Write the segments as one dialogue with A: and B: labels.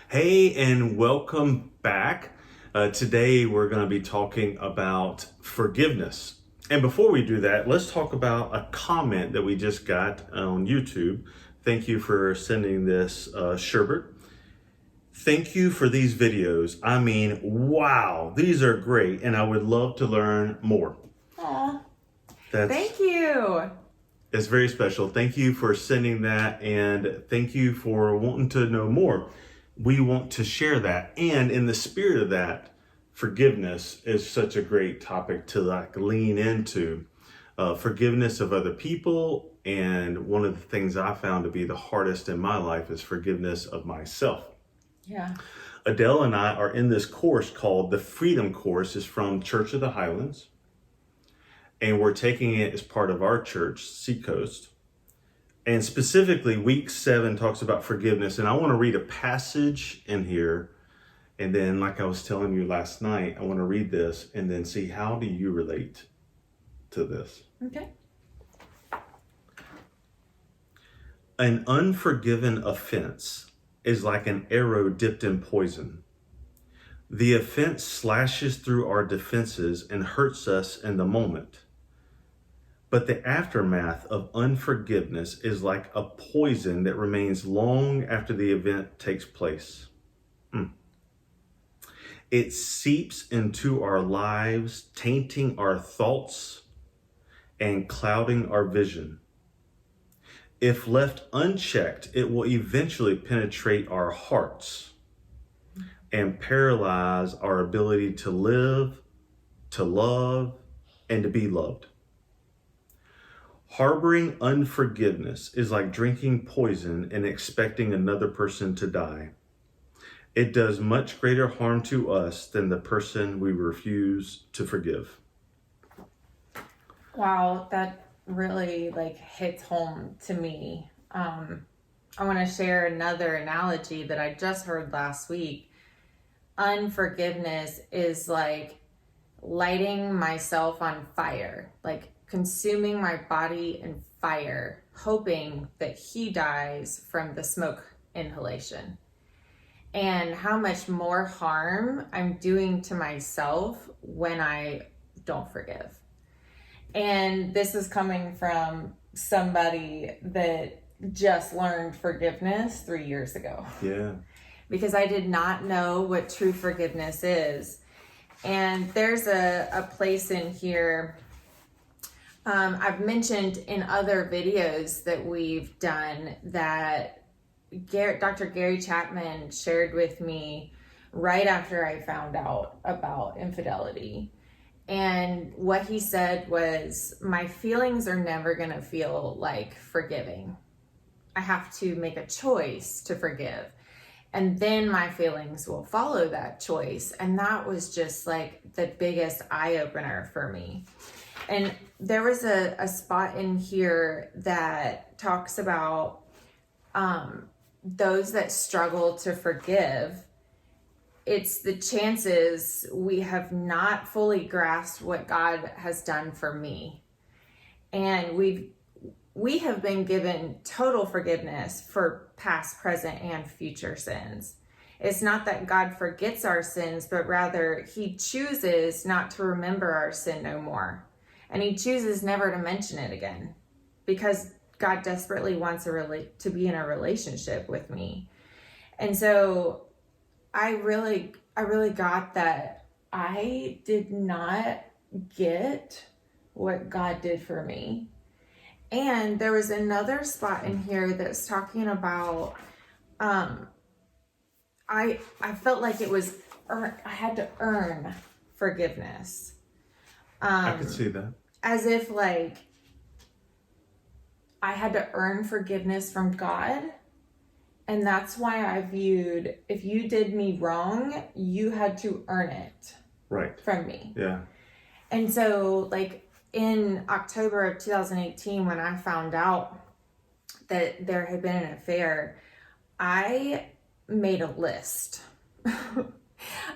A: Hey, and welcome back. Today we're going to be talking about forgiveness. And before we do that, let's talk about a comment that we just got on YouTube. Thank you for sending this, Sherbert. Thank you for these videos. I mean, wow, these are great, and I would love to learn more.
B: Aw,
A: That's
B: thank you.
A: It's very special. Thank you for sending that, and thank you for wanting to know more. We want to share that, and in the spirit of that, forgiveness is such a great topic to lean into. Forgiveness of other people, and one of the things I found to be the hardest in my life is forgiveness of myself.
B: Yeah.
A: Adele and I are in this course called the Freedom Course. It's from Church of the Highlands, and we're taking it as part of our church, Seacoast. And specifically, week 7 talks about forgiveness. And I want to read a passage in here. And then, like I was telling you last night, I want to read this and then see, how do you relate to this?
B: Okay.
A: An unforgiven offense is like an arrow dipped in poison. The offense slashes through our defenses and hurts us in the moment. But the aftermath of unforgiveness is like a poison that remains long after the event takes place. It seeps into our lives, tainting our thoughts and clouding our vision. If left unchecked, it will eventually penetrate our hearts and paralyze our ability to live, to love, and to be loved. Harboring unforgiveness is like drinking poison and expecting another person to die. It does much greater harm to us than the person we refuse to forgive.
B: Wow, that really hits home to me. I want to share another analogy that I just heard last week. Unforgiveness is like lighting myself on fire, like consuming my body in fire, hoping that he dies from the smoke inhalation. And how much more harm I'm doing to myself when I don't forgive. And this is coming from somebody that just learned forgiveness 3 years ago.
A: Yeah.
B: Because I did not know what true forgiveness is. And there's a place in here I've mentioned in other videos that we've done that Dr. Gary Chapman shared with me right after I found out about infidelity. And what he said was, my feelings are never going to feel like forgiving. I have to make a choice to forgive. And then my feelings will follow that choice. And that was just like the biggest eye opener for me. And there was a spot in here that talks about those that struggle to forgive. It's the chances we have not fully grasped what God has done for me. And we have been given total forgiveness for past, present, and future sins. It's not that God forgets our sins, but rather he chooses not to remember our sin no more. And he chooses never to mention it again, because God desperately wants to be in a relationship with me. And so I really got that I did not get what God did for me. And there was another spot in here that's talking about, I felt like it was, I had to earn forgiveness.
A: I could see that.
B: As if like I had to earn forgiveness from God. And that's why I viewed, if you did me wrong, you had to earn it
A: Right.
B: from me.
A: Yeah.
B: And so like in October of 2018, when I found out that there had been an affair, I made a list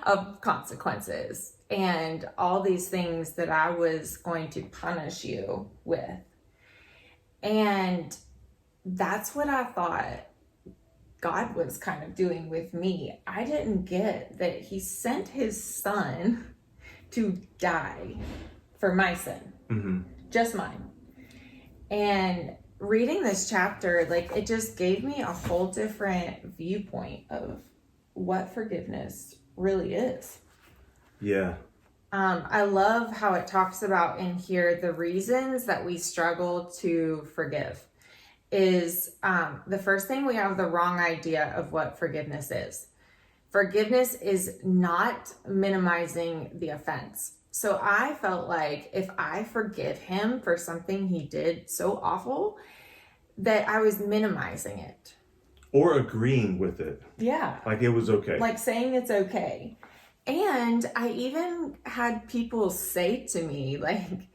B: of consequences and all these things that I was going to punish you with. And that's what I thought God was kind of doing with me. I didn't get that he sent his son to die for my sin, just mine. And reading this chapter, like, it just gave me a whole different viewpoint of what forgiveness really is.
A: Yeah.
B: I love how it talks about in here the reasons that we struggle to forgive is the first thing, we have the wrong idea of what forgiveness is. Forgiveness is not minimizing the offense. So I felt like if I forgive him for something he did so awful, that I was minimizing it.
A: Or agreeing with it.
B: Yeah.
A: Like it was okay.
B: Like saying it's okay. And I even had people say to me, like,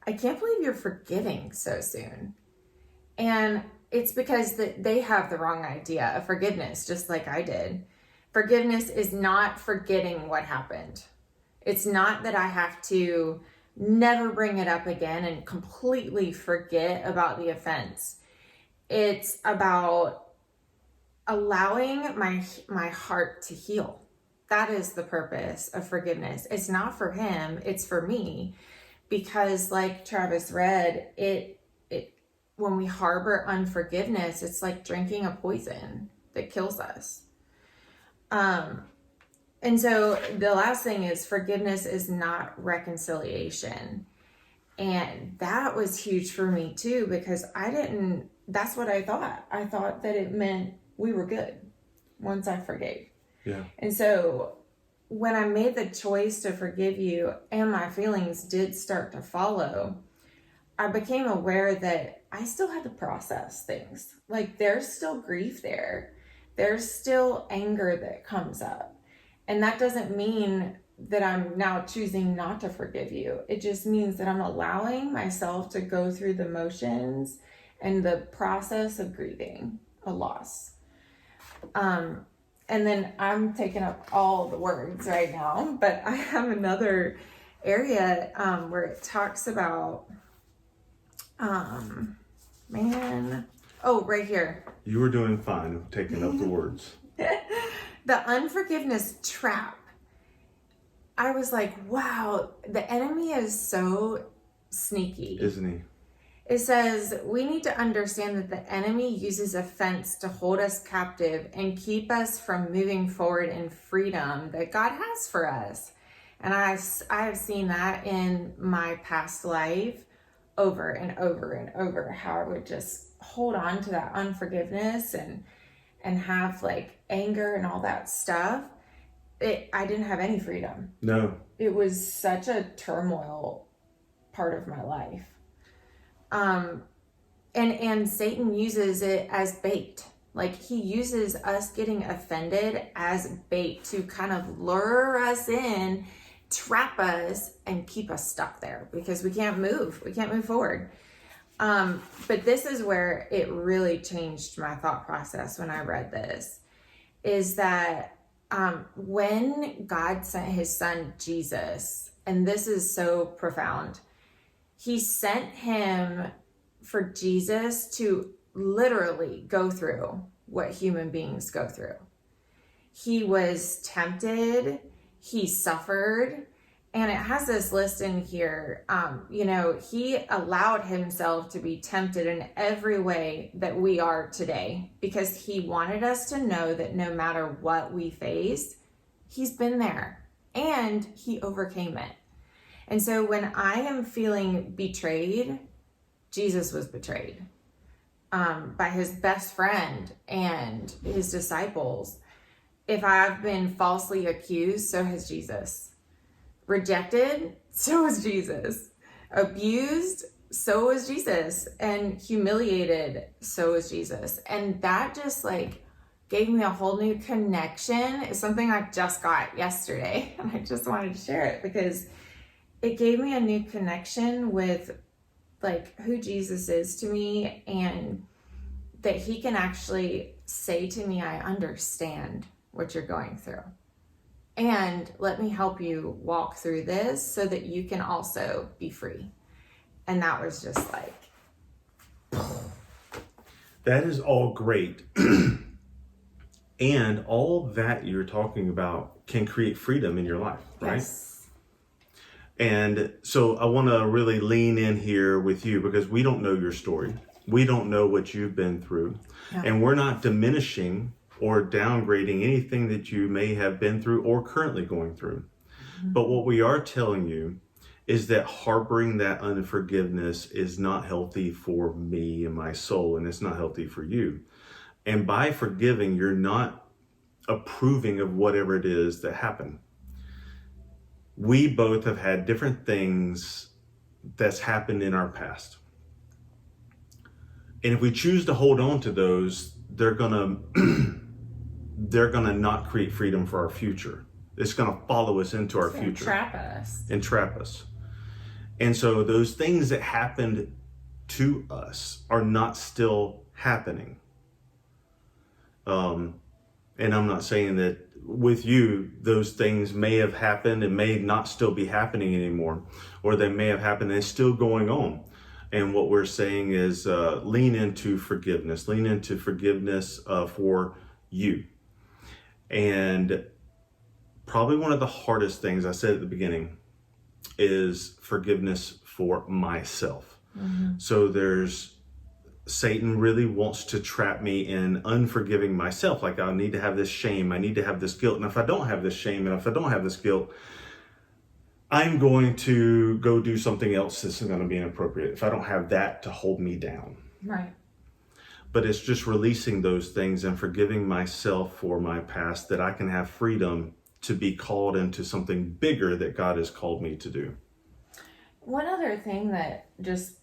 B: I can't believe you're forgiving so soon. And it's because they have the wrong idea of forgiveness, just like I did. Forgiveness is not forgetting what happened. It's not that I have to never bring it up again and completely forget about the offense. It's about allowing my heart to heal. That is the purpose of forgiveness. It's not for him, it's for me. Because like Travis read, it when we harbor unforgiveness, it's like drinking a poison that kills us. And so the last thing is forgiveness is not reconciliation. And that was huge for me too, because that's what I thought. I thought that it meant we were good once I forgave.
A: Yeah.
B: And so when I made the choice to forgive you and my feelings did start to follow, I became aware that I still had to process things. Like there's still grief there. There's still anger that comes up. And that doesn't mean that I'm now choosing not to forgive you. It just means that I'm allowing myself to go through the motions and the process of grieving a loss. And then I'm taking up all the words right now, but I have another area where it talks about, right here.
A: You were doing fine taking up the words.
B: The unforgiveness trap. I was like, wow, the enemy is so sneaky.
A: Isn't he?
B: It says, we need to understand that the enemy uses offense to hold us captive and keep us from moving forward in freedom that God has for us. And I have seen that in my past life over and over and over, how I would just hold on to that unforgiveness and have like anger and all that stuff. I didn't have any freedom.
A: No.
B: It was such a turmoil part of my life. And Satan uses it as bait. Like he uses us getting offended as bait to kind of lure us in, trap us, and keep us stuck there because we can't move. We can't move forward. But this is where it really changed my thought process when I read this, is that when God sent his son Jesus, and this is so profound, he sent him for Jesus to literally go through what human beings go through. He was tempted, he suffered, and it has this list in here. He allowed himself to be tempted in every way that we are today because he wanted us to know that no matter what we face, he's been there and he overcame it. And so when I am feeling betrayed, Jesus was betrayed by his best friend and his disciples. If I've been falsely accused, so has Jesus. Rejected, so was Jesus. Abused, so was Jesus. And humiliated, so was Jesus. And that just like gave me a whole new connection. It's something I just got yesterday. And I just wanted to share it because it gave me a new connection with like who Jesus is to me, and that he can actually say to me, I understand what you're going through. And let me help you walk through this so that you can also be free. And that was just like...
A: That is all great. And all that you're talking about can create freedom in your life, right?
B: Yes.
A: And so I want to really lean in here with you because we don't know your story. We don't know what you've been through.
B: Yeah.
A: And we're not diminishing or downgrading anything that you may have been through or currently going through. Mm-hmm. But what we are telling you is that harboring that unforgiveness is not healthy for me and my soul, and it's not healthy for you. And by forgiving, you're not approving of whatever it is that happened. We both have had different things that's happened in our past. And if we choose to hold on to those, they're gonna not create freedom for our future. It's gonna follow us into our future. Entrap us. And so those things that happened to us are not still happening. And I'm not saying that with you, those things may have happened and may not still be happening anymore, or they may have happened and it's still going on. And what we're saying is lean into forgiveness for you. And probably one of the hardest things I said at the beginning is forgiveness for myself. Mm-hmm. So Satan really wants to trap me in unforgiving myself. Like I need to have this shame. I need to have this guilt. And if I don't have this shame and if I don't have this guilt, I'm going to go do something else that's going to be inappropriate if I don't have that to hold me down.
B: Right.
A: But it's just releasing those things and forgiving myself for my past that I can have freedom to be called into something bigger that God has called me to do.
B: One other thing that just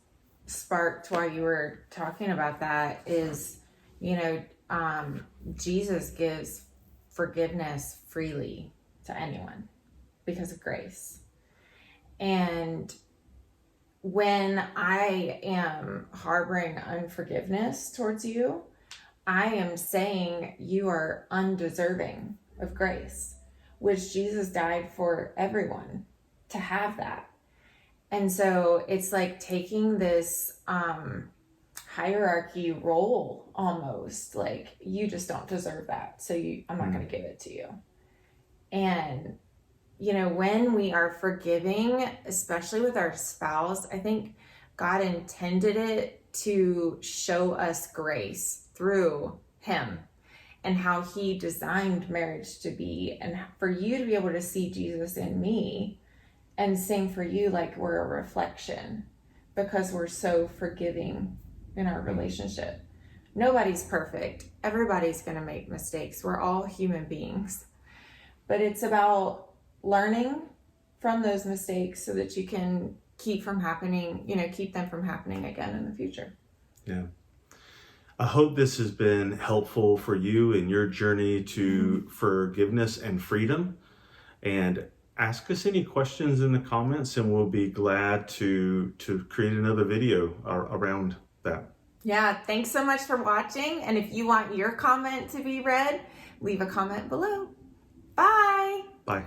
B: sparked while you were talking about that is, Jesus gives forgiveness freely to anyone because of grace. And when I am harboring unforgiveness towards you, I am saying you are undeserving of grace, which Jesus died for everyone to have that. And so it's like taking this hierarchy role almost, like you just don't deserve that. So I'm not going to give it to you. And, when we are forgiving, especially with our spouse, I think God intended it to show us grace through him and how he designed marriage to be, and for you to be able to see Jesus in me and sing for you like we're a reflection because we're so forgiving in our relationship. Nobody's perfect. Everybody's going to make mistakes. We're all human beings. But it's about learning from those mistakes so that you can keep them from happening again in the future.
A: Yeah. I hope this has been helpful for you in your journey to forgiveness and freedom. And ask us any questions in the comments and we'll be glad to create another video around that.
B: Yeah, thanks so much for watching. And if you want your comment to be read, leave a comment below. Bye.
A: Bye.